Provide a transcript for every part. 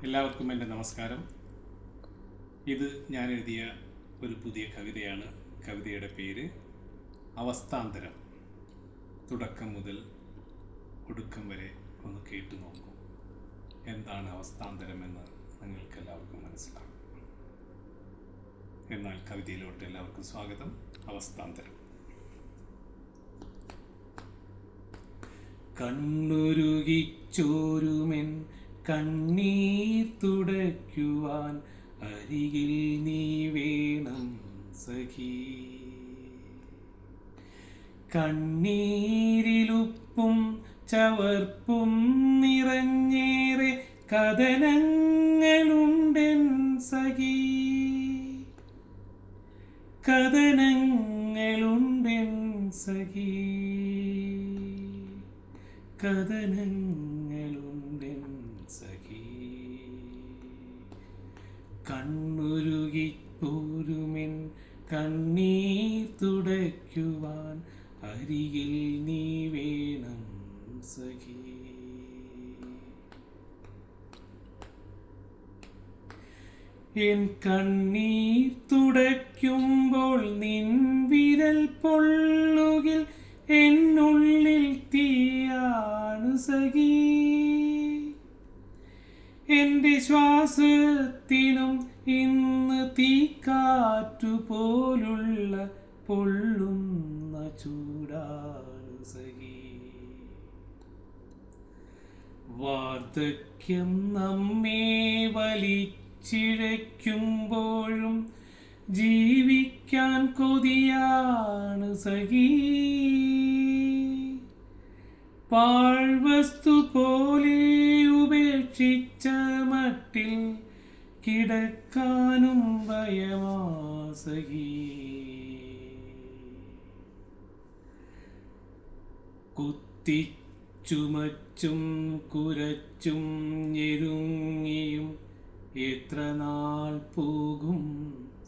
എല്ലാവർക്കും എൻ്റെ നമസ്കാരം. ഇത് ഞാൻ എഴുതിയ ഒരു പുതിയ കവിതയാണ്. കവിതയുടെ പേര് അവസ്ഥാന്തരം. തുടക്കം മുതൽ ഒടുക്കം വരെ ഒന്ന് കേട്ടു നോക്കൂ. എന്താണ് അവസ്ഥാന്തരം എന്ന് നിങ്ങൾക്ക് എല്ലാവർക്കും മനസ്സിലാകും. എന്നാൽ കവിതയിലോട്ട് എല്ലാവർക്കും സ്വാഗതം. അവസ്ഥാന്തരം. കണ്ണുരുകിച്ചോരുമെൻ കണ്ണീർ തുടയ്ക്കുവാൻ അരികിൽ നീ വേണം സഖി. കണ്ണീരിലുപ്പും ചവർപ്പും നിറഞ്ഞേറെ കഥനങ്ങളുണ്ടെൻ സഖി. കഥനങ്ങളുണ്ടെൻ സഖി. കഥനങ്ങളുണ്ടെൻ സഖി. കണ്ണുരുകിപ്പോരുമെൻ കണ്ണീർ തുടയ്ക്കുവാൻ അരികിൽ നീ വേണം സഖി. എൻ കണ്ണീർ തുടയ്ക്കുമ്പോൾ നിൻ വിരൽ പൊള്ളുകിൽ എന്നുള്ളിൽ തീയാണ് സഖി. എൻ്റെ ശ്വാസത്തിനും ഇന്ന് തീക്കാറ്റുപോലുള്ള പൊള്ളുന്ന ചൂടാണ് സഖി. വാർദ്ധക്യം നമ്മെ വലിച്ചിഴയ്ക്കുമ്പോഴും ജീവിക്കാൻ കൊതിയാണ് സഖി. പാഴ്വസ്തു പോലെ ഉപേക്ഷിച്ച മട്ടിൽ കിടക്കാനും ഭയമാ സഖി. കുത്തിച്ചുമച്ചും കുരച്ചും ഞെരുങ്ങിയും എത്ര നാൾ പോകും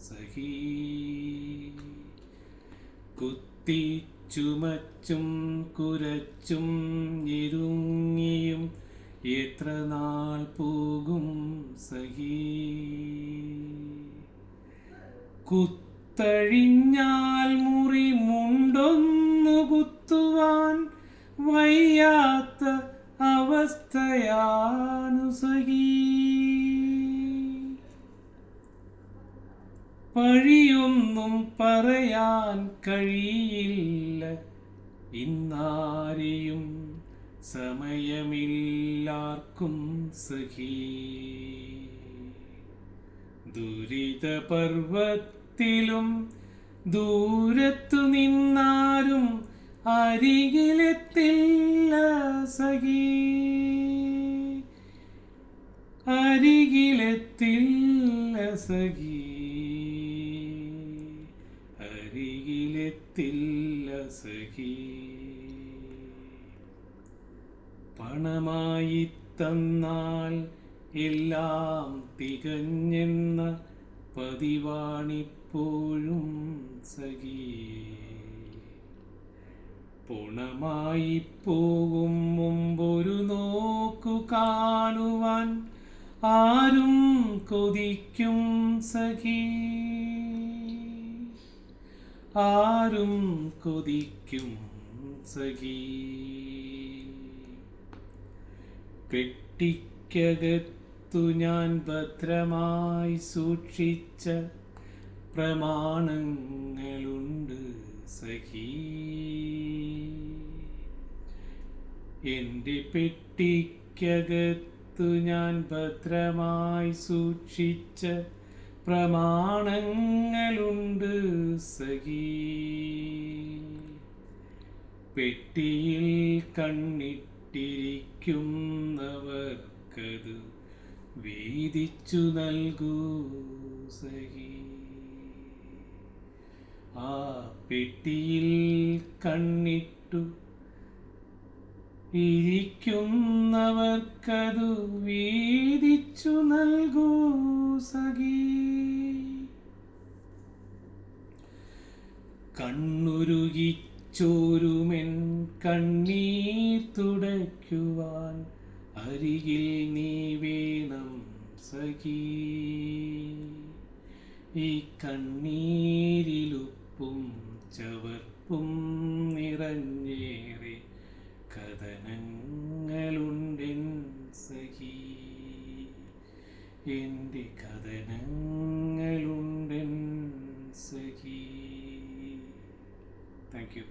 സഖി. കുത്തിച്ചുമച്ചും കുരച്ചും ഞെരുങ്ങിയും എത്ര നാൾ പോകും സഖി. കുത്തഴിഞ്ഞാൽ മുറി മുണ്ടൊന്നു കുത്തുവാൻ വയ്യാത്ത അവസ്ഥയാണു സഖി. പഴിയൊന്നും പറയാൻ കഴിയില്ല ഇന്നാരെയും സമയമില്ലാർക്കും സഖി. ദുരിതപർവത്തിലും ദൂരത്തു നിന്നാരും അരികിലെത്തില്ല സഖി. അരികിലെത്തില്ല സഖി. അരികിലെത്തില്ല സഖി. പണമായി തന്നാൽ എല്ലാം തികഞ്ഞെന്ന പതിവാണിപ്പോഴും സഖി. പണമായി പോകും മുമ്പൊരു നോക്കു കാണുവാൻ ആരും കൊതിക്കും സഖി. ആരും കൊതിക്കും സഖി. പെട്ടിക്കകത്തു ഞാൻ ഭദ്രമായി സൂക്ഷിച്ച പ്രമാണങ്ങളുണ്ട് സഖി. എൻ്റെ പെട്ടിക്കകത്തു ഞാൻ ഭദ്രമായി സൂക്ഷിച്ച പ്രമാണങ്ങളുണ്ട് സഖി. പെട്ടിയിൽ കണ്ണിട്ടിരിക്കുന്നവർക്കത് വീതിച്ചു നൽകൂ സഖി. ആ പെട്ടിയിൽ കണ്ണിട്ടു ഇരിക്കുന്നവർക്കതു വീതിച്ചു നൽകൂ സഖി. കണ്ണുരുകിച്ചോരുമെൻ കണ്ണീർ തുടയ്ക്കുവാൻ അരികിൽ നീ വേണം സഖി. ഈ കണ്ണീരിലുപ്പും ചവർപ്പും നിറഞ്ഞേറെ കഥനങ്ങളുണ്ടെൻ സഖി. എൻ്റെ കഥനങ്ങളുണ്ടെൻ സഖി. Thank you.